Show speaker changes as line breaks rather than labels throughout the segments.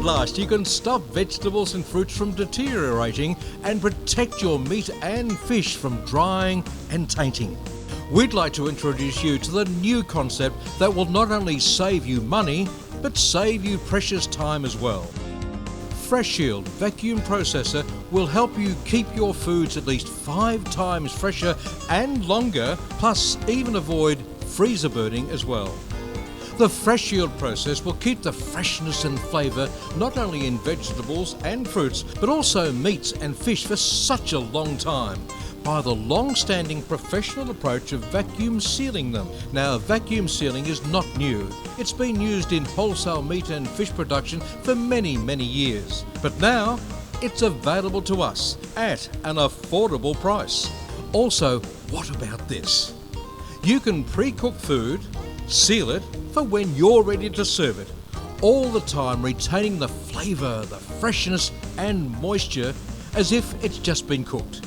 last, you can stop vegetables and fruits from deteriorating and protect your meat and fish from drying and tainting. We'd like to introduce you to the new concept that will not only save you money, but save you precious time as well. Freshield Vacuum Processor will help you keep your foods at least 5 times fresher and longer, plus even avoid freezer burning as well. The Freshield process will keep the freshness and flavour not only in vegetables and fruits, but also meats and fish for such a long time, by the long-standing professional approach of vacuum sealing them. Now, vacuum sealing is not new. It's been used in wholesale meat and fish production for many, many years. But now, it's available to us at an affordable price. Also, what about this? You can pre-cook food, seal it for when you're ready to serve it, all the time retaining the flavour, the freshness and moisture as if it's just been cooked.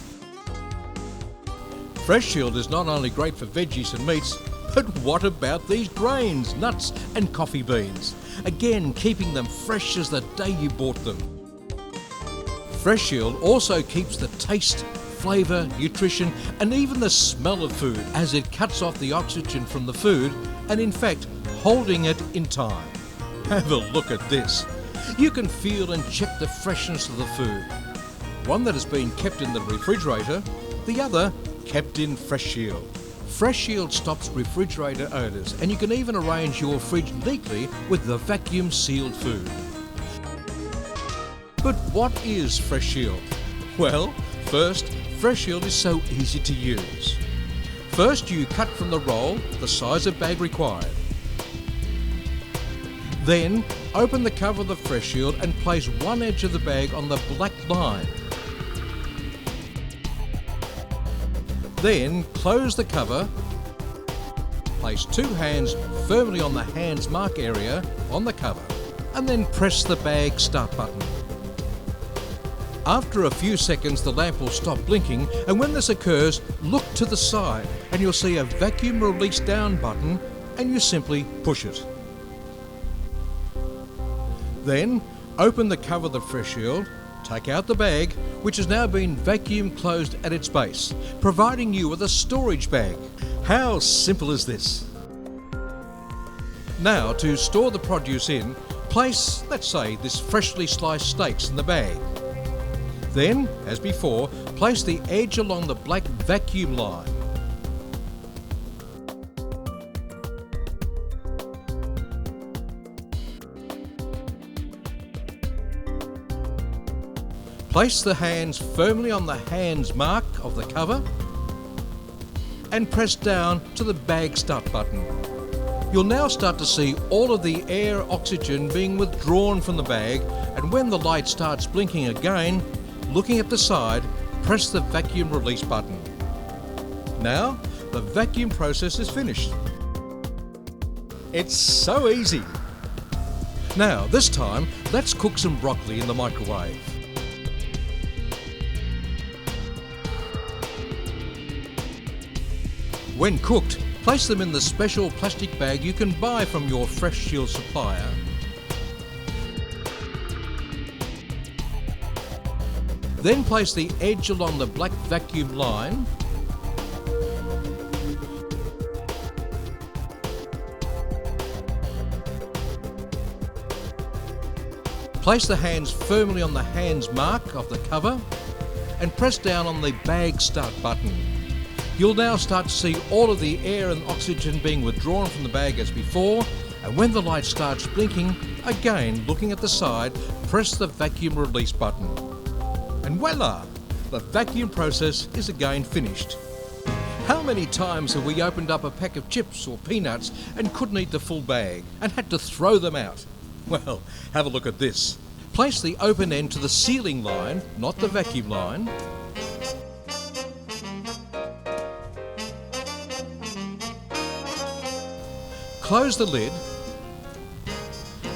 Freshield is not only great for veggies and meats, but what about these grains, nuts and coffee beans? Again, keeping them fresh as the day you bought them. Freshield also keeps the taste, flavour, nutrition and even the smell of food, as it cuts off the oxygen from the food and in fact holding it in time. Have a look at this. You can feel and check the freshness of the food. One that has been kept in the refrigerator, the other kept in Freshield. Freshield stops refrigerator odours, and you can even arrange your fridge neatly with the vacuum sealed food. But what is Freshield? Well, first, Freshield is so easy to use. First, you cut from the roll the size of bag required. Then, open the cover of the Freshield and place one edge of the bag on the black line. Then, close the cover, place 2 hands firmly on the hands mark area on the cover, and then press the bag start button. After a few seconds, the lamp will stop blinking, and when this occurs, look to the side and you'll see a vacuum release down button, and you simply push it. Then, open the cover of the Freshield, take out the bag, which has now been vacuum closed at its base, providing you with a storage bag. How simple is this? Now, to store the produce in, place, let's say, this freshly sliced steaks in the bag. Then, as before, place the edge along the black vacuum line. Place the hands firmly on the hands mark of the cover and press down to the bag start button. You'll now start to see all of the air oxygen being withdrawn from the bag, and when the light starts blinking again, looking at the side, press the vacuum release button. Now, the vacuum process is finished. It's so easy. Now, this time, let's cook some broccoli in the microwave. When cooked, place them in the special plastic bag you can buy from your Freshield supplier. Then place the edge along the black vacuum line. Place the hands firmly on the hands mark of the cover and press down on the bag start button. You'll now start to see all of the air and oxygen being withdrawn from the bag as before, and when the light starts blinking, again looking at the side, press the vacuum release button. And voila! The vacuum process is again finished. How many times have we opened up a pack of chips or peanuts and couldn't eat the full bag and had to throw them out? Well, have a look at this. Place the open end to the sealing line, not the vacuum line. Close the lid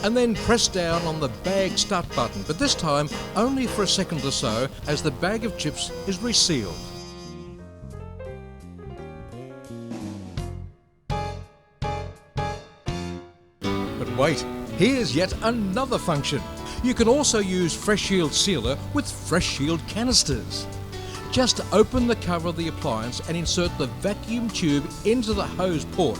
and then press down on the bag start button, but this time only for a second or so as the bag of chips is resealed. But wait, Here's yet another function. You can also use Freshield sealer with Freshield canisters. Just open the cover of the appliance and insert the vacuum tube into the hose port.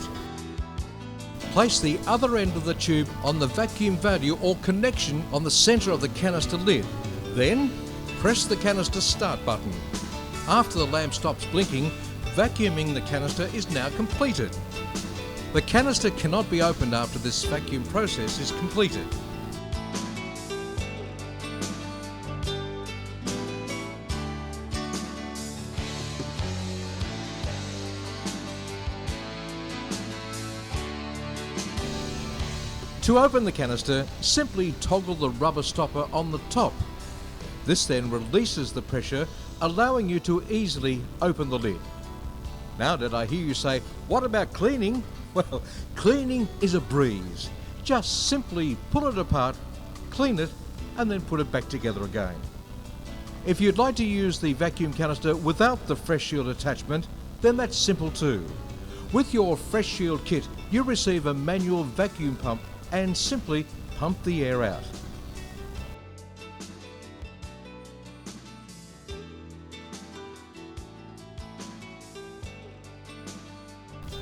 Place the other end of the tube on the vacuum valve or connection on the centre of the canister lid. Then press the canister start button. After the lamp stops blinking, vacuuming the canister is now completed. The canister cannot be opened after this vacuum process is completed. To open the canister, simply toggle the rubber stopper on the top. This then releases the pressure, allowing you to easily open the lid. Now did I hear you say, what about cleaning? Well, cleaning is a breeze. Just simply pull it apart, clean it, and then put it back together again. If you'd like to use the vacuum canister without the Freshield attachment, then that's simple too. With your Freshield kit, you receive a manual vacuum pump and simply pump the air out.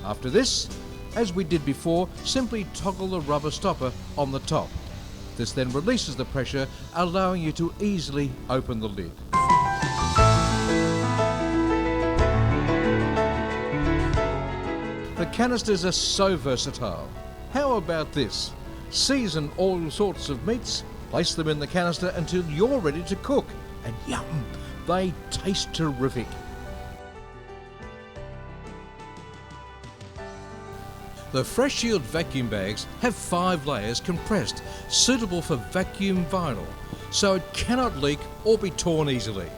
After this, as we did before, simply toggle the rubber stopper on the top. This then releases the pressure, allowing you to easily open the lid. The canisters are so versatile. How about this? Season all sorts of meats, place them in the canister until you're ready to cook, and yum, they taste terrific. The Freshield vacuum bags have 5 layers compressed, suitable for vacuum vinyl, so it cannot leak or be torn easily.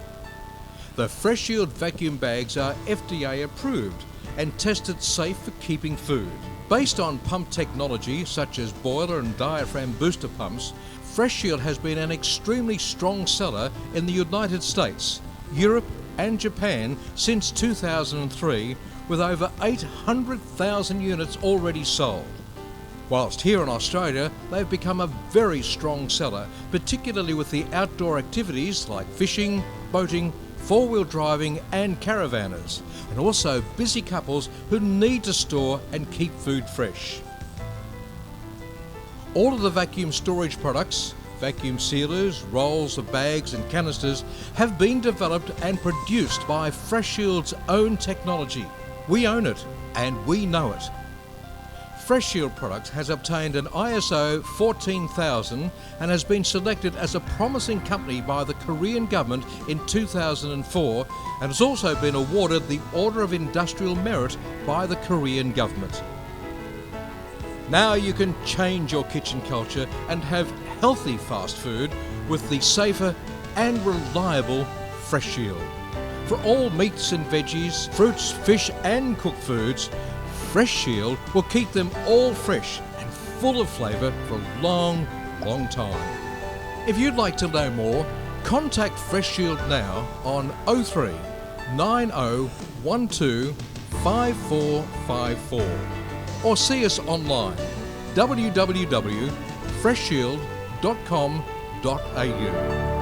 The Freshield vacuum bags are FDA approved and tested safe for keeping food. Based on pump technology such as boiler and diaphragm booster pumps, Freshield has been an extremely strong seller in the United States, Europe and Japan since 2003, with over 800,000 units already sold. Whilst here in Australia, they've become a very strong seller, particularly with the outdoor activities like fishing, boating, four-wheel driving and caravanners, and also busy couples who need to store and keep food fresh. All of the vacuum storage products, vacuum sealers, rolls of bags and canisters have been developed and produced by Freshield's own technology. We own it and we know it. Freshield Products has obtained an ISO 14000 and has been selected as a promising company by the Korean government in 2004 and has also been awarded the Order of Industrial Merit by the Korean government. Now you can change your kitchen culture and have healthy fast food with the safer and reliable Freshield. For all meats and veggies, fruits, fish and cooked foods, Freshield will keep them all fresh and full of flavour for a long, long time. If you'd like to know more, contact Freshield now on 03 9012 5454 or see us online www.freshield.com.au.